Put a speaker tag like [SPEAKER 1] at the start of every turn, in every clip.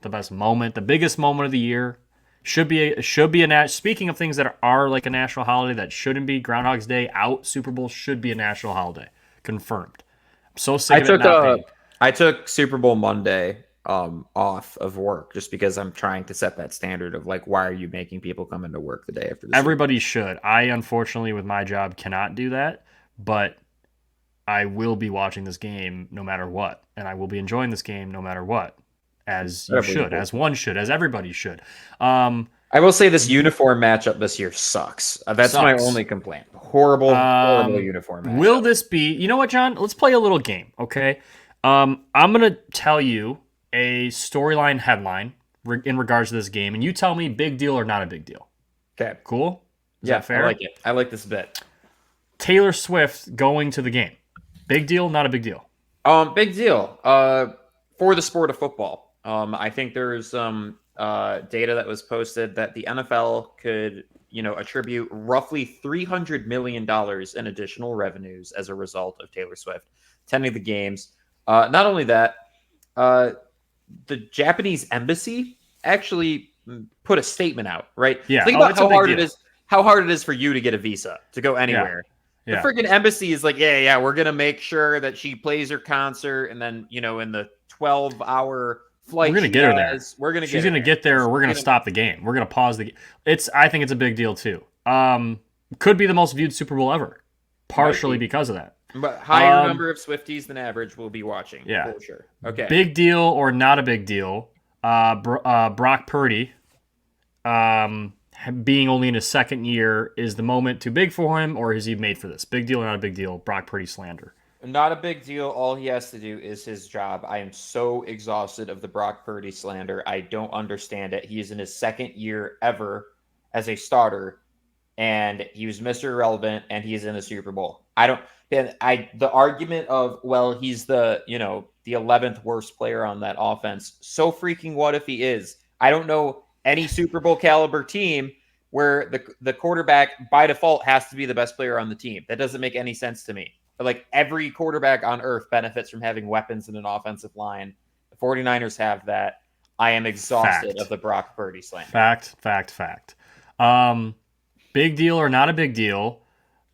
[SPEAKER 1] the best moment, the biggest moment of the year. Speaking of things that are like a national holiday that shouldn't be, Groundhog's Day out, Super Bowl should be a national holiday. Confirmed. I'm so
[SPEAKER 2] I
[SPEAKER 1] sick of it
[SPEAKER 2] took
[SPEAKER 1] not being.
[SPEAKER 2] Super Bowl Monday off of work just because I'm trying to set that standard of like, why are you making people come into work the day after the Super Bowl?
[SPEAKER 1] Everybody should. I unfortunately with my job cannot do that, but I will be watching this game no matter what, and I will be enjoying this game no matter what, as you
[SPEAKER 2] Incredibly
[SPEAKER 1] should,
[SPEAKER 2] important.
[SPEAKER 1] as one should, as everybody should. Um,
[SPEAKER 2] I will say this uniform matchup this year sucks. That's my
[SPEAKER 1] sucks.
[SPEAKER 2] only complaint. Horrible, horrible uniform
[SPEAKER 1] Will
[SPEAKER 2] matchup.
[SPEAKER 1] this be? You know what, John? Let's play a little game, okay? I'm gonna tell you a storyline headline in regards to this game, and you tell me big deal or not a big deal.
[SPEAKER 2] Okay.
[SPEAKER 1] Cool? Is
[SPEAKER 2] Yeah,
[SPEAKER 1] that
[SPEAKER 2] I like
[SPEAKER 1] fair?
[SPEAKER 2] it. I like this bit.
[SPEAKER 1] Taylor Swift going to the game. Big deal, not a big deal.
[SPEAKER 2] Big deal. For the sport of football. I think there's some data that was posted that the NFL could, attribute roughly $300 million in additional revenues as a result of Taylor Swift attending the games. Not only that, uh, the Japanese embassy actually put a statement out. Right?
[SPEAKER 1] Yeah.
[SPEAKER 2] Think
[SPEAKER 1] Oh,
[SPEAKER 2] about
[SPEAKER 1] it's a big deal.
[SPEAKER 2] how hard it is for you to get a visa to go
[SPEAKER 1] Yeah.
[SPEAKER 2] anywhere. The
[SPEAKER 1] Yeah.
[SPEAKER 2] freaking embassy is like, yeah, we're gonna make sure that she plays her concert, and then in the 12-hour
[SPEAKER 1] We're
[SPEAKER 2] flight
[SPEAKER 1] gonna
[SPEAKER 2] she
[SPEAKER 1] get her there.
[SPEAKER 2] has, we're gonna
[SPEAKER 1] She's
[SPEAKER 2] get her
[SPEAKER 1] gonna
[SPEAKER 2] there.
[SPEAKER 1] get there. Or we're gonna stop the game. We're gonna pause the game. I think it's a big deal too. Could be the most viewed Super Bowl ever,
[SPEAKER 2] Might
[SPEAKER 1] partially
[SPEAKER 2] be,
[SPEAKER 1] because of that.
[SPEAKER 2] but higher
[SPEAKER 1] Um,
[SPEAKER 2] number of Swifties than average will be watching
[SPEAKER 1] yeah.
[SPEAKER 2] for sure. Okay,
[SPEAKER 1] Big deal or not a big deal? Brock Purdy, um, being only in his second year, is the moment too big for him, or is he made for this? Big deal or not a big deal? Brock Purdy slander.
[SPEAKER 2] not a big deal. All he has to do is his job. I am so exhausted of the Brock Purdy slander. I don't understand it. He is in his second year ever as a starter, and he was Mr. Irrelevant, and he is in the Super Bowl. I don't. And the argument of, well, he's the 11th worst player on that offense. So freaking what if he is? I don't know any Super Bowl caliber team where the quarterback by default has to be the best player on the team. That doesn't make any sense to me. But like every quarterback on earth benefits from having weapons in an offensive line. The 49ers have that. I am exhausted
[SPEAKER 1] Fact.
[SPEAKER 2] of the Brock Purdy slander.
[SPEAKER 1] Fact. Um, Big deal or not a big deal?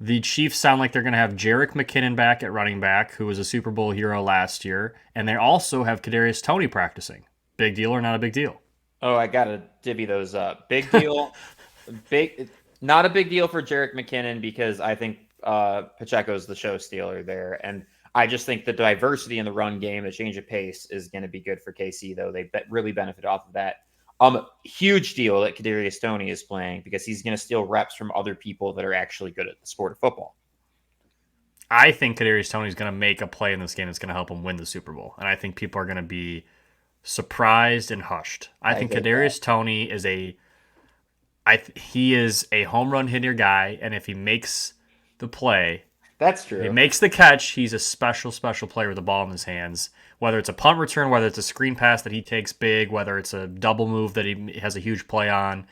[SPEAKER 1] The Chiefs sound like they're going to have Jerick McKinnon back at running back, who was a Super Bowl hero last year, and they also have Kadarius Toney practicing. Big deal or not a big deal?
[SPEAKER 2] Oh, I gotta divvy those up. Big deal. Big, not a big deal for Jerick McKinnon because I think Pacheco's the show stealer there, and I just think the diversity in the run game, the change of pace, is going to be good for KC. Though they really benefit off of that. Huge deal that Kadarius Toney is playing because he's going to steal reps from other people that are actually good at the sport of football.
[SPEAKER 1] I think Kadarius Toney is going to make a play in this game that's going to help him win the Super Bowl, and I think people are going to be surprised and hushed. I
[SPEAKER 2] I
[SPEAKER 1] think
[SPEAKER 2] hate that.
[SPEAKER 1] Kadarius Toney is he is a home run hitter guy, and if he makes the play,
[SPEAKER 2] That's
[SPEAKER 1] if he
[SPEAKER 2] true.
[SPEAKER 1] makes the catch, he's a special player with the ball in his hands. Whether it's a punt return, whether it's a screen pass that he takes big, whether it's a double move that he has a huge play on,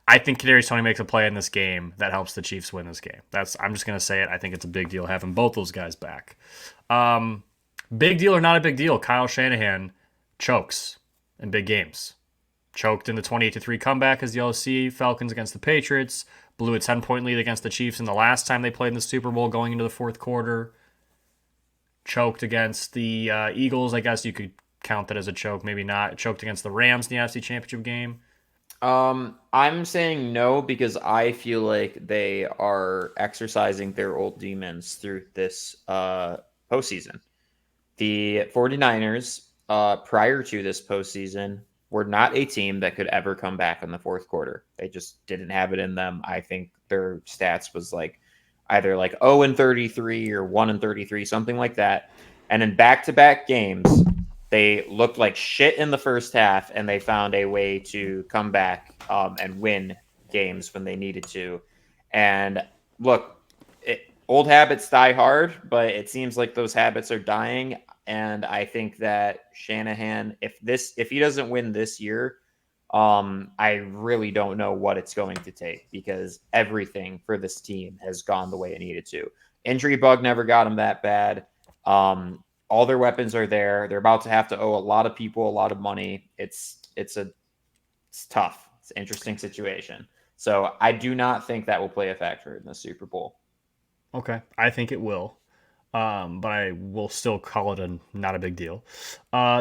[SPEAKER 1] I think Kadarius Toney makes a play in this game that helps the Chiefs win this game. I'm just gonna say it. I think it's a big deal having both those guys back. Um, Big deal or not a big deal? Kyle Shanahan chokes in big games. Choked in the 28-3 comeback as the LC Falcons against the Patriots. Blew a 10-point lead against the Chiefs in the last time they played in the Super Bowl going into the fourth quarter. Choked against the Eagles. I guess you could count that as a choke. Maybe not. Choked against the Rams in the NFC Championship game.
[SPEAKER 2] I'm saying no because I feel like they are exercising their old demons through this postseason. The 49ers, prior to this postseason, were not a team that could ever come back in the fourth quarter. They just didn't have it in them. I think their stats was like either like 0 and 33 or 1 and 33, something like that. And in back-to-back games, they looked like shit in the first half, and they found a way to come back and win games when they needed to. And look, old habits die hard, but it seems like those habits are dying. And I think that Shanahan, if he doesn't win this year, I really don't know what it's going to take because everything for this team has gone the way it needed to. Injury bug never got him that bad. All their weapons are there. They're about to have to owe a lot of people a lot of money. It's it's tough. It's an interesting situation. So I do not think that will play a factor in the Super Bowl.
[SPEAKER 1] Okay, I think it will. But I will still call it a not a big deal.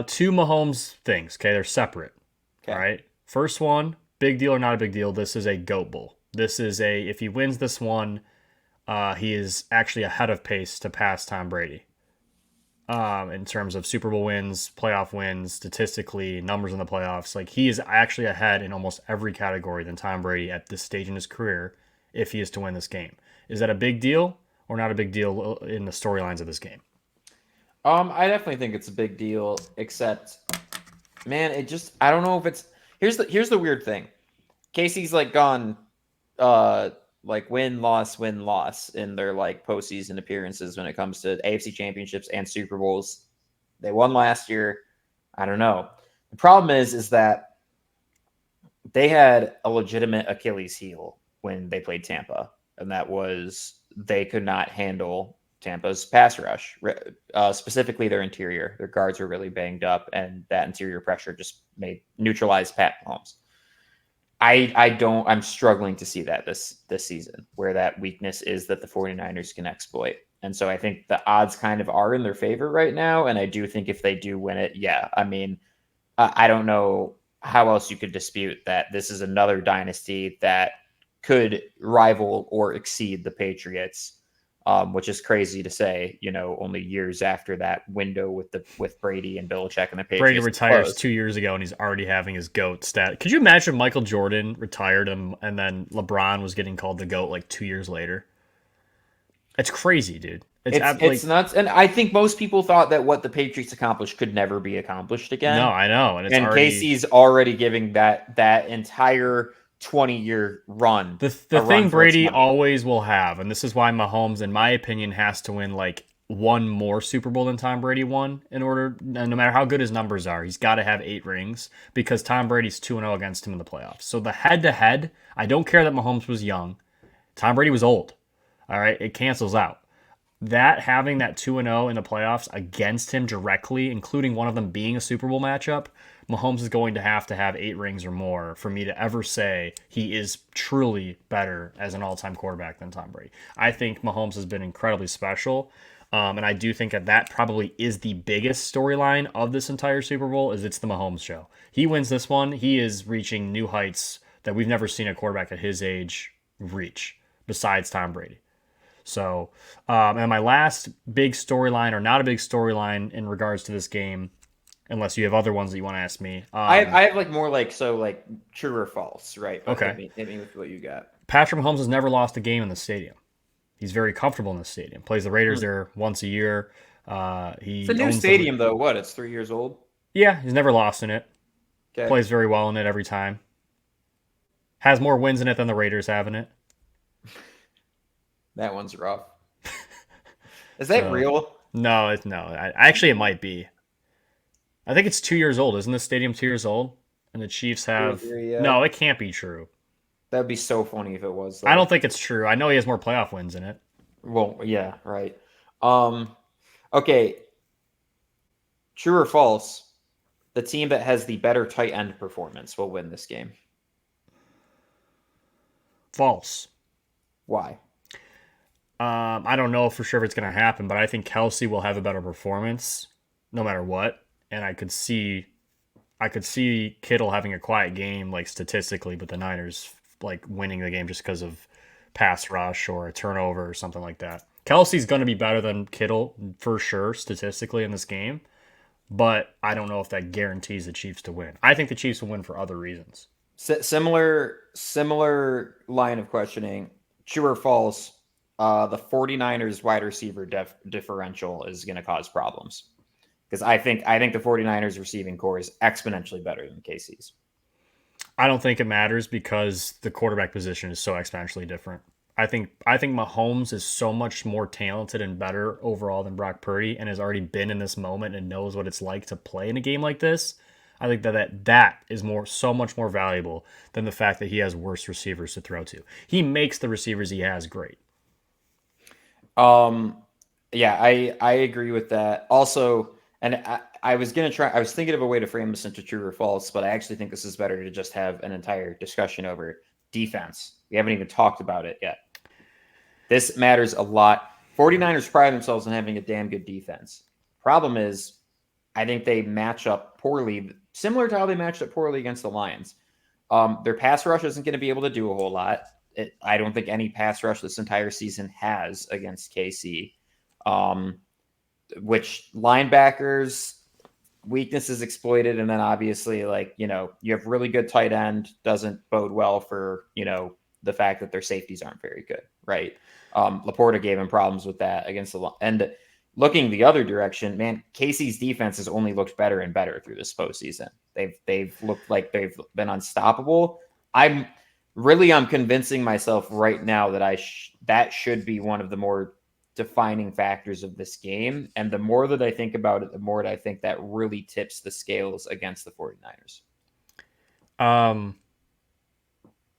[SPEAKER 1] Two Mahomes things. Okay, they're separate. All
[SPEAKER 2] Okay.
[SPEAKER 1] right. First one, big deal or not a big deal. This is a goat bowl. This is a if he wins this one, he is actually ahead of pace to pass Tom Brady. In terms of Super Bowl wins, playoff wins, statistically, numbers in the playoffs, like he is actually ahead in almost every category than Tom Brady at this stage in his career if he is to win this game. Is that a big deal or not a big deal in the storylines of this game?
[SPEAKER 2] I definitely think it's a big deal, except man, it just I don't know if it's here's the weird thing. Casey's like gone like win loss in their like postseason appearances when it comes to AFC championships and Super Bowls. They won last year. I don't know. The problem is that they had a legitimate Achilles heel when they played Tampa, and that was they could not handle Tampa's pass rush, specifically their interior. Their guards were really banged up, and that interior pressure just made neutralized Pat Mahomes. I'm struggling to see that this season where that weakness is that the 49ers can exploit. And so I think the odds kind of are in their favor right now. And I do think if they do win it, yeah, I mean, I don't know how else you could dispute that this is another dynasty that could rival or exceed the Patriots, which is crazy to say, only years after that window with Brady and Belichick and the
[SPEAKER 1] Brady
[SPEAKER 2] Patriots
[SPEAKER 1] retires
[SPEAKER 2] closed.
[SPEAKER 1] 2 years ago and he's already having his GOAT stat. Could you imagine Michael Jordan retired and then LeBron was getting called the GOAT like 2 years later? It's crazy, dude.
[SPEAKER 2] It's nuts, and I think most people thought that what the Patriots accomplished could never be accomplished
[SPEAKER 1] no,
[SPEAKER 2] again.
[SPEAKER 1] I know, and it's
[SPEAKER 2] And
[SPEAKER 1] already
[SPEAKER 2] Casey's already giving that entire 20-year run
[SPEAKER 1] the
[SPEAKER 2] a run
[SPEAKER 1] thing
[SPEAKER 2] for its
[SPEAKER 1] Brady
[SPEAKER 2] money.
[SPEAKER 1] always will have, and this is why Mahomes, in my opinion, has to win like one more Super Bowl than Tom Brady won in order. No matter how good his numbers are, he's got to have 8 rings because Tom Brady's 2-0 against him in the playoffs. So the head-to-head, I don't care that Mahomes was young. Tom Brady was old. All right, it cancels out. That having that 2-0 in the playoffs against him directly, including one of them being a Super Bowl matchup, Mahomes is going to have 8 rings or more for me to ever say he is truly better as an all-time quarterback than Tom Brady. I think Mahomes has been incredibly special, and I do think that probably is the biggest storyline of this entire Super Bowl. Is it's the Mahomes show. He wins this one, he is reaching new heights that we've never seen a quarterback at his age reach, besides Tom Brady. So, and my last big storyline, or not a big storyline in regards to this game, unless you have other ones that you want to ask me.
[SPEAKER 2] I have like more like so like true or false, right? But
[SPEAKER 1] Okay.
[SPEAKER 2] hit me with what you got.
[SPEAKER 1] Patrick Mahomes has never lost a game in the stadium. He's very comfortable in the stadium. Plays the Raiders
[SPEAKER 2] Hmm.
[SPEAKER 1] there once a year.
[SPEAKER 2] It's a
[SPEAKER 1] He
[SPEAKER 2] new
[SPEAKER 1] owns the.
[SPEAKER 2] stadium though. What? It's 3 years old.
[SPEAKER 1] Yeah, he's never lost in it.
[SPEAKER 2] Okay,
[SPEAKER 1] Plays very well in it every time. Has more wins in it than the Raiders have in it.
[SPEAKER 2] that one's rough. Is that
[SPEAKER 1] So
[SPEAKER 2] real?
[SPEAKER 1] no, no. Actually, it might be. I think it's 2 years old. Isn't the stadium 2 years old? And the Chiefs
[SPEAKER 2] Two or
[SPEAKER 1] have.
[SPEAKER 2] three, yeah.
[SPEAKER 1] No, it can't be true.
[SPEAKER 2] That'd be so funny if it was
[SPEAKER 1] I
[SPEAKER 2] though.
[SPEAKER 1] don't think it's true. I know he has more playoff wins in it.
[SPEAKER 2] Well, yeah, right. Um, okay, true or false? The team that has the better tight end performance will win this game.
[SPEAKER 1] False.
[SPEAKER 2] Why?
[SPEAKER 1] I don't know for sure if it's going to happen, but I think Kelsey will have a better performance no matter what. And I could see Kittle having a quiet game like statistically, but the Niners like winning the game just because of pass rush or a turnover or something like that. Kelsey's going to be better than Kittle for sure statistically in this game, but I don't know if that guarantees the Chiefs to win. I think the Chiefs will win for other reasons.
[SPEAKER 2] Similar line of questioning. True or false? The 49ers wide receiver differential is going to cause problems because I think the 49ers receiving core is exponentially better than KC's.
[SPEAKER 1] I don't think it matters because the quarterback position is so exponentially different. I think Mahomes is so much more talented and better overall than Brock Purdy and has already been in this moment and knows what it's like to play in a game like this. I think that is so much more valuable than the fact that he has worse receivers to throw to. He makes the receivers he has great.
[SPEAKER 2] Um, yeah, I agree with that. Also, And I was gonna try. I was thinking of a way to frame this into true or false, but I actually think this is better to just have an entire discussion over defense. We haven't even talked about it yet. This matters a lot. 49ers pride themselves on having a damn good defense. Problem is, I think they match up poorly, similar to how they matched up poorly against the Lions. Their pass rush isn't going to be able to do a whole lot. I don't think any pass rush this entire season has against KC. Which linebackers weaknesses exploited, and then obviously, like, you have really good tight end doesn't bode well for the fact that their safeties aren't very good, right? Laporta gave him problems with that against the and looking the other direction, man, Casey's defense has only looked better and better through this postseason. They've looked like they've been unstoppable. I'm convincing myself right now that that should be one of the more defining factors of this game. And the more that I think about it, the more that I think that really tips the scales against the 49ers.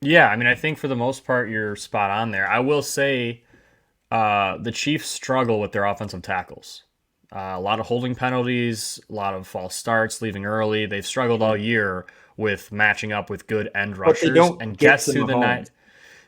[SPEAKER 1] Yeah, I mean, I think for the most part, you're spot on there. I will say the Chiefs struggle with their offensive tackles. A lot of holding penalties, a lot of false starts, leaving early. They've struggled all year with matching up with good end
[SPEAKER 2] But they
[SPEAKER 1] rushers.
[SPEAKER 2] don't
[SPEAKER 1] And
[SPEAKER 2] get
[SPEAKER 1] guess
[SPEAKER 2] to
[SPEAKER 1] who the
[SPEAKER 2] Mahomes.
[SPEAKER 1] night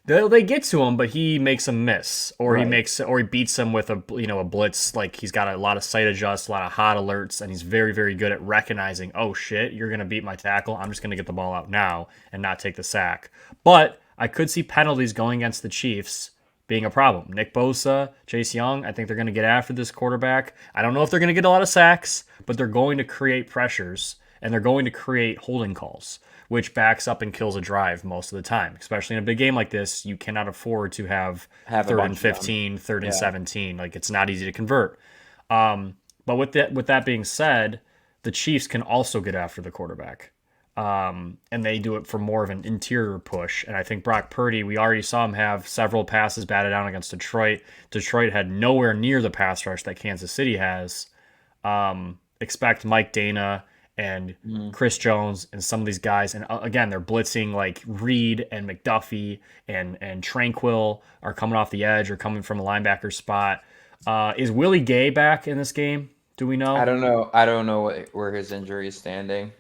[SPEAKER 1] they get to him, but he makes a miss, or
[SPEAKER 2] Right.
[SPEAKER 1] he beats him with a blitz. Like, he's got a lot of sight adjusts, a lot of hot alerts, and he's very very good at recognizing, oh shit, you're gonna beat my tackle. I'm just gonna get the ball out now and not take the sack. But I could see penalties going against the Chiefs being a problem. Nick Bosa, Chase Young, I think they're going to get after this quarterback. I don't know if they're going to get a lot of sacks, but they're going to create pressures and they're going to create holding calls, which backs up and kills a drive most of the time. Especially in a big game like this, you cannot afford to have
[SPEAKER 2] Have a
[SPEAKER 1] third
[SPEAKER 2] bunch
[SPEAKER 1] and
[SPEAKER 2] of them.
[SPEAKER 1] 15, third and
[SPEAKER 2] Yeah.
[SPEAKER 1] 17. Like, it's not easy to convert. But with that being said, the Chiefs can also get after the quarterback. And they do it for more of an interior push. And I think Brock Purdy, we already saw him have several passes batted down against Detroit. Detroit had nowhere near the pass rush that Kansas City has. Expect Mike Dana and Chris Jones and some of these guys. And again, they're blitzing, like Reed and McDuffie and Tranquil are coming off the edge or coming from a linebacker spot. Is Willie Gay back in this game? Do we know?
[SPEAKER 2] I don't know. I don't know where his injury is standing.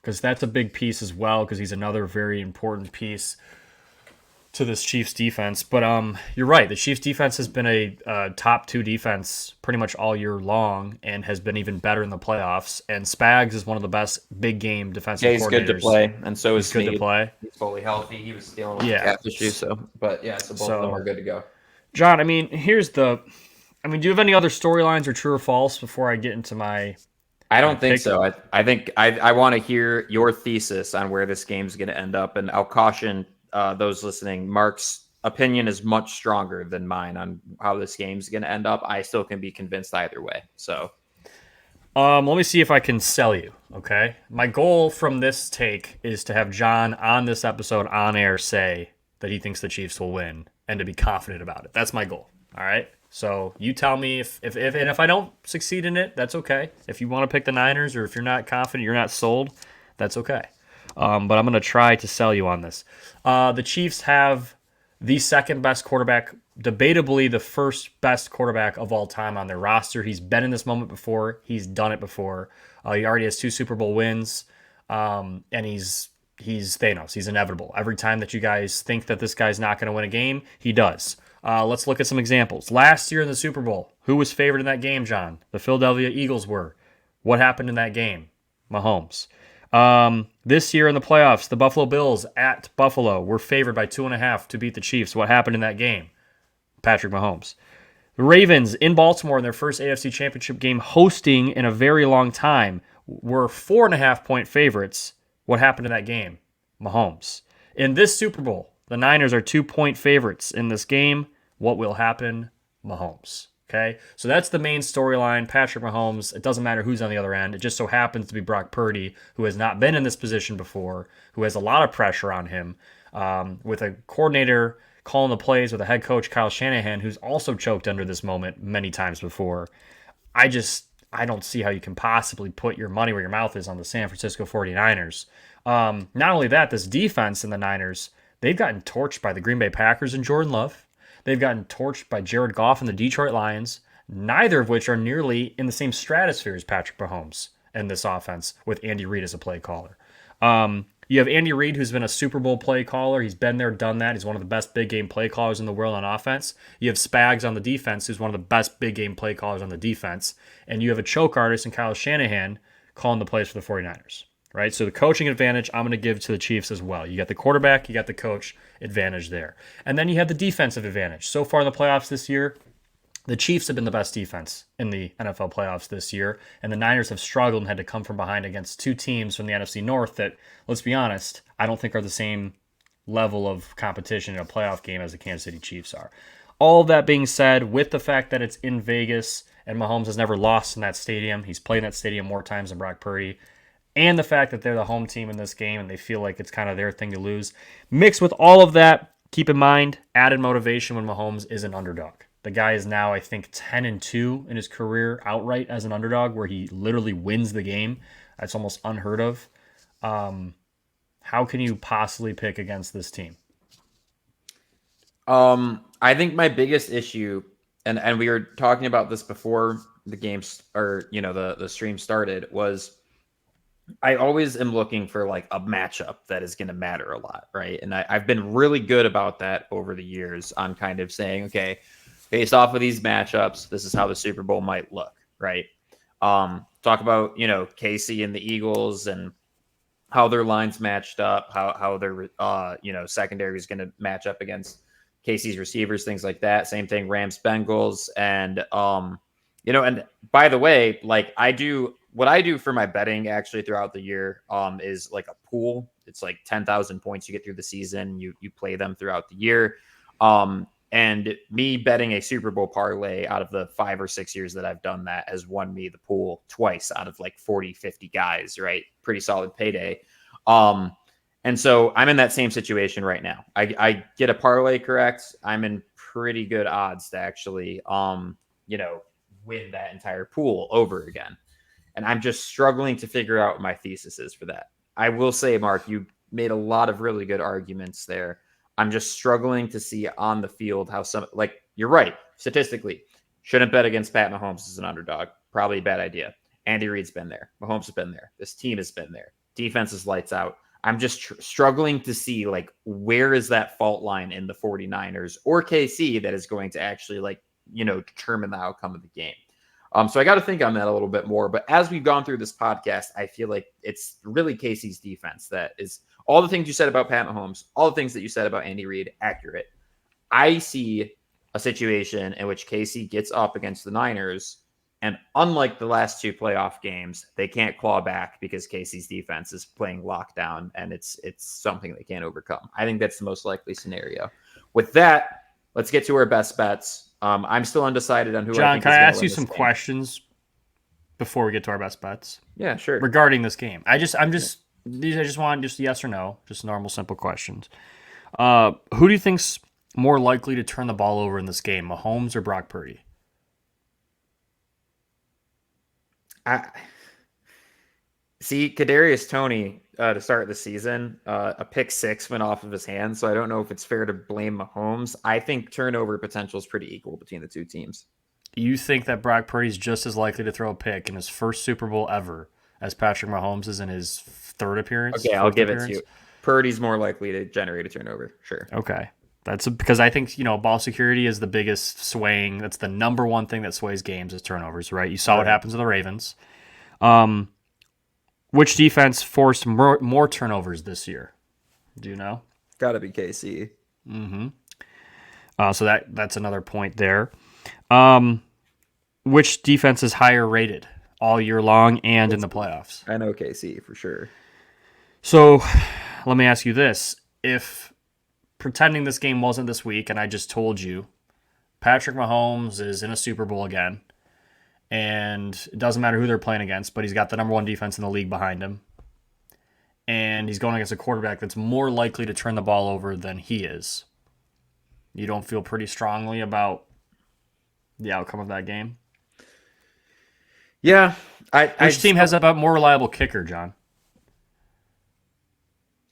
[SPEAKER 1] Because that's a big piece as well, because he's another very important piece to this Chiefs defense. But you're right. The Chiefs defense has been a top 2 defense pretty much all year long and has been even better in the playoffs. And Spags is one of the best big game defensive
[SPEAKER 2] Yeah, he's
[SPEAKER 1] coordinators.
[SPEAKER 2] good to play, and so is
[SPEAKER 1] He's good to
[SPEAKER 2] Snead.
[SPEAKER 1] play.
[SPEAKER 2] He's fully healthy. He was dealing with
[SPEAKER 1] Yeah.
[SPEAKER 2] calf issues, so both of them are good to go.
[SPEAKER 1] John, I mean, do you have any other storylines or true or false before I get into my...
[SPEAKER 2] I don't think
[SPEAKER 1] pick?
[SPEAKER 2] so. I think I want to hear your thesis on where this game's going to end up, and I'll caution those listening. Mark's opinion is much stronger than mine on how this game's going to end up. I still can be convinced either way. So,
[SPEAKER 1] let me see if I can sell you, okay? My goal from this take is to have John on this episode on air say that he thinks the Chiefs will win and to be confident about it. That's my goal, all right? So you tell me if I don't succeed in it, that's okay. If you want to pick the Niners, or if you're not confident, you're not sold, that's okay. But I'm going to try to sell you on this. The Chiefs have the second best quarterback, debatably the first best quarterback of all time on their roster. He's been in this moment before. He's done it before. He already has 2 Super Bowl wins, and he's Thanos. He's inevitable. Every time that you guys think that this guy's not going to win a game, he does. Let's look at some examples. Last year in the Super Bowl, who was favored in that game, John? The Philadelphia Eagles were. What happened in that game? Mahomes. This year in the playoffs, the Buffalo Bills at Buffalo were favored by 2.5 to beat the Chiefs. What happened in that game? Patrick Mahomes. The Ravens in Baltimore in their first AFC Championship game, hosting in a very long time, were 4.5-point favorites. What happened in that game? Mahomes. In this Super Bowl, the Niners are 2-point favorites in this game. What will happen? Mahomes. Okay, so that's the main storyline. Patrick Mahomes. It doesn't matter who's on the other end. It just so happens to be Brock Purdy, who has not been in this position before, who has a lot of pressure on him, with a coordinator calling the plays, with a head coach, Kyle Shanahan, who's also choked under this moment many times before. I don't see how you can possibly put your money where your mouth is on the San Francisco 49ers. Not only that, this defense in the Niners, they've gotten torched by the Green Bay Packers and Jordan Love. They've gotten torched by Jared Goff and the Detroit Lions. neither of which are nearly in the same stratosphere as Patrick Mahomes and this offense with Andy Reid as a play caller. You have Andy Reid, who's been a Super Bowl play caller. He's been there, done that. He's one of the best big game play callers in the world on offense. You have Spags on the defense, who's one of the best big game play callers on the defense. And you have a choke artist in Kyle Shanahan calling the plays for the 49ers, right? So the coaching advantage I'm going to give to the Chiefs as well. You got the quarterback, you got the coach advantage there. And then you have the defensive advantage. So far in the playoffs this year, the Chiefs have been the best defense in the NFL playoffs this year, and the Niners have struggled and had to come from behind against two teams from the NFC North that, let's be honest, I don't think are the same level of competition in a playoff game as the Kansas City Chiefs are. All that being said, with the fact that it's in Vegas and Mahomes has never lost in that stadium, he's played in that stadium more times than Brock Purdy, and the fact that they're the home team in this game and they feel like it's kind of their thing to lose, mixed with all of that, keep in mind, added motivation when Mahomes is an underdog. The guy is now, I think, 10-2 in his career outright as an underdog, where he literally wins the game. That's almost unheard of. How can you possibly pick against this team?
[SPEAKER 2] I think my biggest issue, and we were talking about this before the games or the stream started, was I always am looking for like a matchup that is going to matter a lot, right? And I've been really good about that over the years on kind of saying, okay, based off of these matchups, this is how the Super Bowl might look, right? Talk about, KC and the Eagles and how their lines matched up, how their secondary is going to match up against KC's receivers, things like that. Same thing, Rams, Bengals, and and by the way, like what I do for my betting actually throughout the year is like a pool. It's like 10,000 points you get through the season. You play them throughout the year. And me betting a Super Bowl parlay out of the 5 or 6 years that I've done that has won me the pool twice out of like 40, 50 guys, right? Pretty solid payday. And so I'm in that same situation right now. I get a parlay correct. I'm in pretty good odds to actually, win that entire pool over again. And I'm just struggling to figure out what my thesis is for that. I will say, Mark, you made a lot of really good arguments there. I'm just struggling to see on the field how you're right. Statistically, shouldn't bet against Pat Mahomes as an underdog. Probably a bad idea. Andy Reid's been there. Mahomes has been there. This team has been there. Defense is lights out. I'm just struggling to see like where is that fault line in the 49ers or KC that is going to actually determine the outcome of the game. So I got to think on that a little bit more. But as we've gone through this podcast, I feel like it's really KC's defense that is all the things you said about Pat Mahomes, all the things that you said about Andy Reid, accurate. I see a situation in which KC gets up against the Niners, and unlike the last two playoff games, they can't claw back because KC's defense is playing lockdown, and it's something they can't overcome. I think that's the most likely scenario. With that, let's get to our best bets. I'm still undecided on who
[SPEAKER 1] John,
[SPEAKER 2] I think
[SPEAKER 1] can
[SPEAKER 2] is
[SPEAKER 1] I
[SPEAKER 2] going to
[SPEAKER 1] ask
[SPEAKER 2] win
[SPEAKER 1] you
[SPEAKER 2] this
[SPEAKER 1] some
[SPEAKER 2] game.
[SPEAKER 1] questions before we get to our best bets?
[SPEAKER 2] Yeah, sure.
[SPEAKER 1] Regarding this game. I just want just yes or no, just normal, simple questions. Who do you think's more likely to turn the ball over in this game, Mahomes or Brock Purdy?
[SPEAKER 2] I see Kadarius Toney to start the season. A pick six went off of his hands, so I don't know if it's fair to blame Mahomes. I think turnover potential is pretty equal between the two teams.
[SPEAKER 1] You think that Brock Purdy's just as likely to throw a pick in his first Super Bowl ever as Patrick Mahomes is in his third appearance?
[SPEAKER 2] Okay, I'll give it to you. Purdy's more likely to generate a turnover. Sure.
[SPEAKER 1] Okay. Because I think, ball security is the biggest swaying. That's the number one thing that sways games is turnovers, right? You saw what happens to the Ravens. Which defense forced more turnovers this year? Do you know?
[SPEAKER 2] Got to be KC.
[SPEAKER 1] Mm-hmm. So that's another point there. Which defense is higher rated all year long and in the playoffs?
[SPEAKER 2] I know KC for sure.
[SPEAKER 1] So let me ask you this. If pretending this game wasn't this week and I just told you Patrick Mahomes is in a Super Bowl again, and it doesn't matter who they're playing against, but he's got the number one defense in the league behind him, and he's going against a quarterback that's more likely to turn the ball over than he is, you don't feel pretty strongly about the outcome of that game?
[SPEAKER 2] Yeah.
[SPEAKER 1] Which team has a more reliable kicker, John?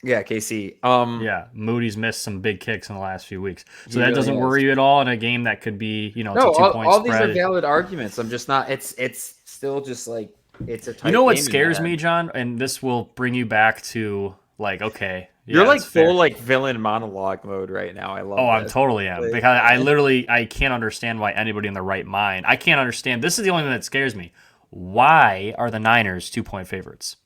[SPEAKER 2] Yeah, KC.
[SPEAKER 1] Yeah, Moody's missed some big kicks in the last few weeks. So
[SPEAKER 2] He
[SPEAKER 1] that
[SPEAKER 2] really
[SPEAKER 1] doesn't
[SPEAKER 2] has.
[SPEAKER 1] worry you at all in a game that could be, it's a
[SPEAKER 2] No,
[SPEAKER 1] 2 point
[SPEAKER 2] all these are
[SPEAKER 1] spread.
[SPEAKER 2] valid arguments. I'm just not. It's still just like it's a
[SPEAKER 1] You know
[SPEAKER 2] tight
[SPEAKER 1] what
[SPEAKER 2] game in the
[SPEAKER 1] scares me,
[SPEAKER 2] end.
[SPEAKER 1] John? And this will bring you back to like, okay,
[SPEAKER 2] You're
[SPEAKER 1] yeah,
[SPEAKER 2] like
[SPEAKER 1] that's
[SPEAKER 2] full
[SPEAKER 1] fair.
[SPEAKER 2] like villain monologue mode right now. I
[SPEAKER 1] Oh,
[SPEAKER 2] love
[SPEAKER 1] I'm
[SPEAKER 2] this.
[SPEAKER 1] totally am
[SPEAKER 2] Like,
[SPEAKER 1] because I can't understand why anybody in the right mind. I can't understand. This is the only thing that scares me. Why are the Niners 2 point favorites?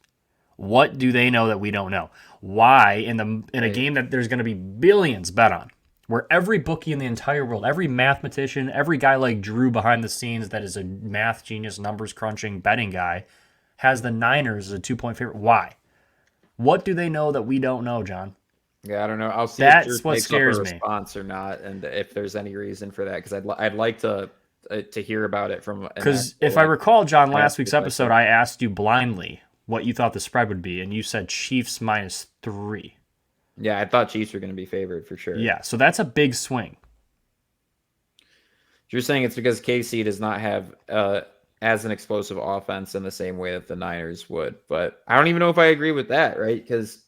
[SPEAKER 1] What do they know that we don't know? Why in a
[SPEAKER 2] right.
[SPEAKER 1] game that there's going to be billions bet on, where every bookie in the entire world, every mathematician, every guy like Drew behind the scenes that is a math genius, numbers crunching betting guy, has the Niners as a 2 point favorite? Why? What do they know that we don't know, John?
[SPEAKER 2] Yeah, I don't know. I'll see if Drew
[SPEAKER 1] That's what
[SPEAKER 2] makes up a
[SPEAKER 1] scares me.
[SPEAKER 2] response or not, and if there's any reason for that, because I'd like to hear about it from an
[SPEAKER 1] Because
[SPEAKER 2] actual
[SPEAKER 1] if I
[SPEAKER 2] like
[SPEAKER 1] recall, John,
[SPEAKER 2] past
[SPEAKER 1] last week's episode,
[SPEAKER 2] perspective.
[SPEAKER 1] I asked you blindly what you thought the spread would be, and you said Chiefs -3.
[SPEAKER 2] Yeah, I thought Chiefs were going to be favored for sure.
[SPEAKER 1] Yeah, so that's a big swing.
[SPEAKER 2] You're saying it's because KC does not have as an explosive offense in the same way that the Niners would, but I don't even know if I agree with that, right? Because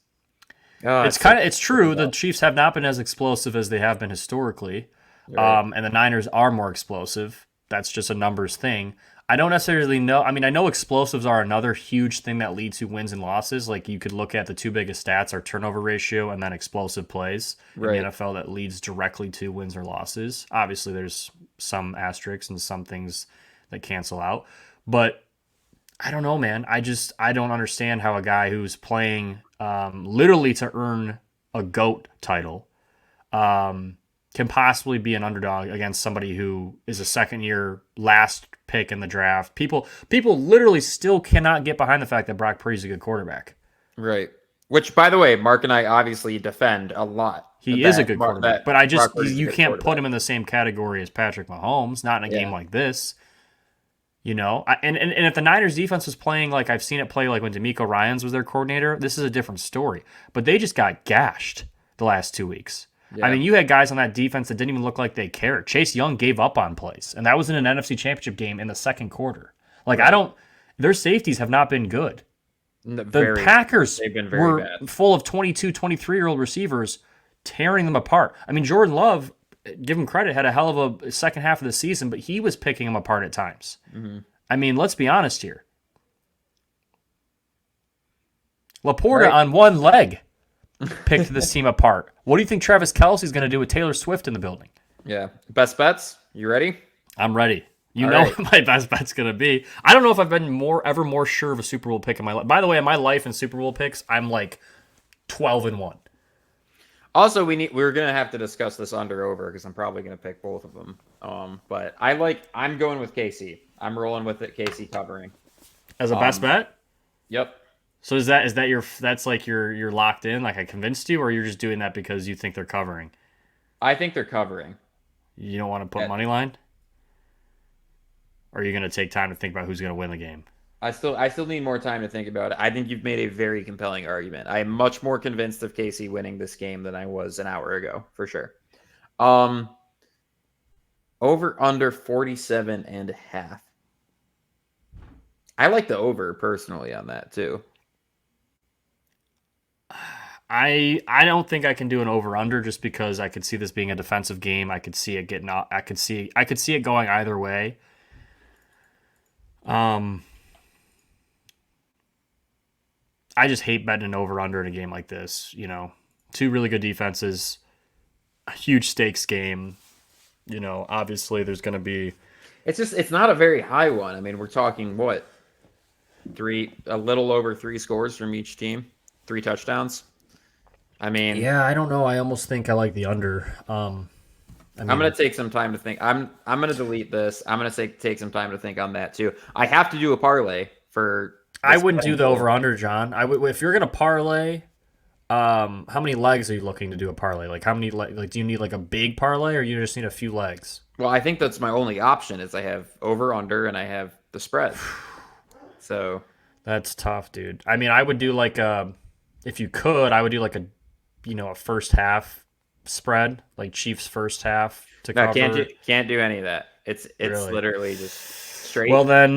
[SPEAKER 1] It's
[SPEAKER 2] it's so
[SPEAKER 1] it's true. The Chiefs have not been as explosive as they have been historically,
[SPEAKER 2] right,
[SPEAKER 1] and the Niners are more explosive. That's just a numbers thing. I don't necessarily know. I mean, I know explosives are another huge thing that leads to wins and losses. Like you could look at the two biggest stats are turnover ratio and then explosive plays in the
[SPEAKER 2] right.
[SPEAKER 1] NFL that leads directly to wins or losses. Obviously, there's some asterisks and some things that cancel out, but I don't know, man. I don't understand how a guy who's playing literally to earn a GOAT title can possibly be an underdog against somebody who is a second year last pick in the draft. People literally still cannot get behind the fact that Brock Purdy's a good quarterback.
[SPEAKER 2] Right. Which, by the way, Mark and I obviously defend a lot.
[SPEAKER 1] He is a good quarterback,
[SPEAKER 2] That
[SPEAKER 1] but
[SPEAKER 2] Brock Purdy's a
[SPEAKER 1] you
[SPEAKER 2] good
[SPEAKER 1] can't put
[SPEAKER 2] quarterback.
[SPEAKER 1] him in the same category as Patrick Mahomes, not in a game
[SPEAKER 2] Yeah.
[SPEAKER 1] like this. And if the Niners defense was playing like I've seen it play like when D'Amico Ryans was their coordinator, this is a different story. But they just got gashed the last 2 weeks. I
[SPEAKER 2] Yeah.
[SPEAKER 1] mean, you had guys on that defense that didn't even look like they cared. Chase Young gave up on plays, and that was in an NFC Championship game in the second quarter. Like I
[SPEAKER 2] Right.
[SPEAKER 1] don't, their safeties have not been good. The
[SPEAKER 2] Very.
[SPEAKER 1] Packers
[SPEAKER 2] They've been very
[SPEAKER 1] were
[SPEAKER 2] bad.
[SPEAKER 1] full of 22, 23-year-old receivers tearing them apart. I mean, Jordan Love, give him credit, had a hell of a second half of the season, but he was picking them apart at times.
[SPEAKER 2] Hmm.
[SPEAKER 1] I mean, let's be honest here. Laporta
[SPEAKER 2] Right.
[SPEAKER 1] on one leg picked this team apart. What do you think Travis Kelsey's going to do with Taylor Swift in the building?
[SPEAKER 2] Yeah. Best bets. You ready?
[SPEAKER 1] I'm ready. You
[SPEAKER 2] All
[SPEAKER 1] know
[SPEAKER 2] right.
[SPEAKER 1] what my best bet's going to be. I don't know if I've been ever more sure of a Super Bowl pick in my life. By the way, in my life in Super Bowl picks, I'm like 12-1.
[SPEAKER 2] Also, we're gonna have to discuss this under over because I'm probably gonna pick both of them. But I'm going with KC. I'm rolling with it. KC covering.
[SPEAKER 1] As a best
[SPEAKER 2] Um.
[SPEAKER 1] bet?
[SPEAKER 2] Yep.
[SPEAKER 1] So is that your that's like you're locked in, like I convinced you, or you're just doing that because you think they're covering?
[SPEAKER 2] I think they're covering.
[SPEAKER 1] You don't want to put
[SPEAKER 2] Yeah.
[SPEAKER 1] money line? Or are you going to take time to think about who's going to win the game?
[SPEAKER 2] I still need more time to think about it. I think you've made a very compelling argument. I am much more convinced of Casey winning this game than I was an hour ago, for sure. Um, over under 47 and a half. I like the over personally on that too.
[SPEAKER 1] I don't think I can do an over under just because I could see this being a defensive game. I could see it getting out. I could see it going either way. Um, I just hate betting an over under in a game like this. Two really good defenses, a huge stakes game. Obviously there's going to be.
[SPEAKER 2] It's not a very high one. I mean, we're talking what? A little over three scores from each team, three touchdowns. I mean,
[SPEAKER 1] Yeah, I don't know. I almost think I like the under. I
[SPEAKER 2] I'm gonna
[SPEAKER 1] mean,
[SPEAKER 2] take some time to think. I'm gonna delete this. I'm gonna take some time to think on that too. I have to do a parlay for
[SPEAKER 1] I
[SPEAKER 2] this
[SPEAKER 1] wouldn't do
[SPEAKER 2] betting
[SPEAKER 1] the
[SPEAKER 2] pool.
[SPEAKER 1] over under, John. I would if you're gonna parlay. How many legs are you looking to do a parlay? Like how many like do you need like a big parlay or you just need a few legs?
[SPEAKER 2] Well, I think that's my only option is I have over under and I have the spread. So
[SPEAKER 1] That's tough, dude. I mean, I would do like if you could, I would do like a first half spread, like Chiefs first half to
[SPEAKER 2] no, can't do
[SPEAKER 1] cover.
[SPEAKER 2] can't do any of that. It's
[SPEAKER 1] Really?
[SPEAKER 2] literally just straight.
[SPEAKER 1] Well then,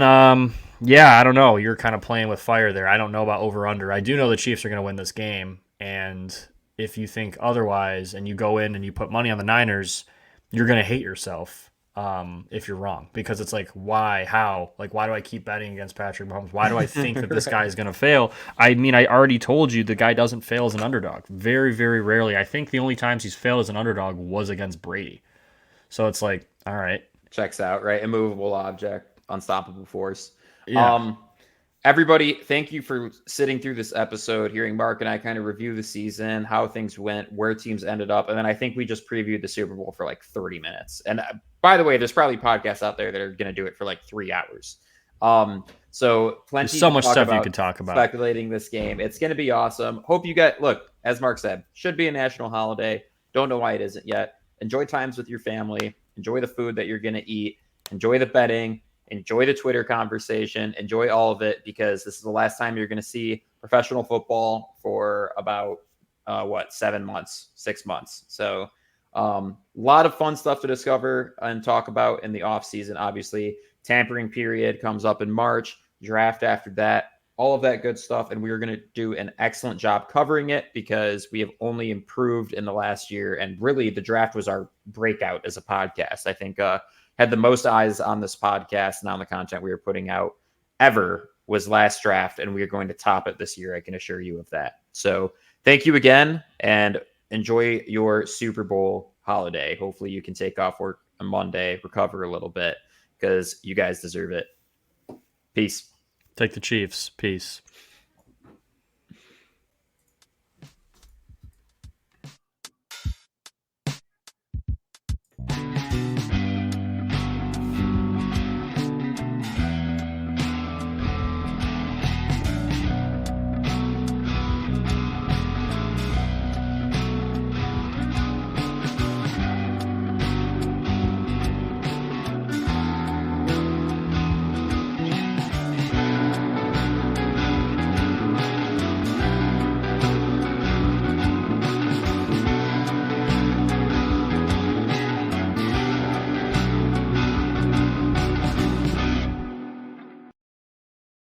[SPEAKER 1] yeah, I don't know. You're kind of playing with fire there. I don't know about over under. I do know the Chiefs are going to win this game, And if you think otherwise and you go in and you put money on the Niners, you're going to hate yourself if you're wrong, because it's like, why, how, like, why do I keep betting against Patrick Mahomes? Why do I think that this guy
[SPEAKER 2] Right.
[SPEAKER 1] is going to fail? I mean, I already told you the guy doesn't fail as an underdog. Very, very rarely. I think the only times he's failed as an underdog was against Brady. So it's like, all right,
[SPEAKER 2] Checks out, right? Immovable object, unstoppable force.
[SPEAKER 1] yeah,
[SPEAKER 2] Um, Everybody, thank you for sitting through this episode, hearing Mark and I kind of review the season, how things went, where teams ended up. And then I think we just previewed the Super Bowl for like 30 minutes. And by the way, there's probably podcasts out there that are going to do it for like 3 hours. So
[SPEAKER 1] there's
[SPEAKER 2] plenty
[SPEAKER 1] so
[SPEAKER 2] to
[SPEAKER 1] much
[SPEAKER 2] talk
[SPEAKER 1] stuff you
[SPEAKER 2] about
[SPEAKER 1] could talk about.
[SPEAKER 2] speculating this game. It's going to be awesome. Hope you get, look, as Mark said, should be a national holiday. Don't know why it isn't yet. Enjoy times with your family. Enjoy the food that you're going to eat. Enjoy the betting. Enjoy the Twitter conversation, enjoy all of it, because this is the last time you're going to see professional football for about 7 months, 6 months. So a lot of fun stuff to discover and talk about in the off season. Obviously, tampering period comes up in March, draft after that, all of that good stuff. And we are going to do an excellent job covering it because we have only improved in the last year. And really, the draft was our breakout as a podcast. I think had the most eyes on this podcast and on the content we were putting out ever was last draft, and we are going to top it this year. I can assure you of that. So thank you again, and enjoy your Super Bowl holiday. Hopefully you can take off work on Monday, recover a little bit, because you guys deserve it. Peace.
[SPEAKER 1] Take the Chiefs. Peace.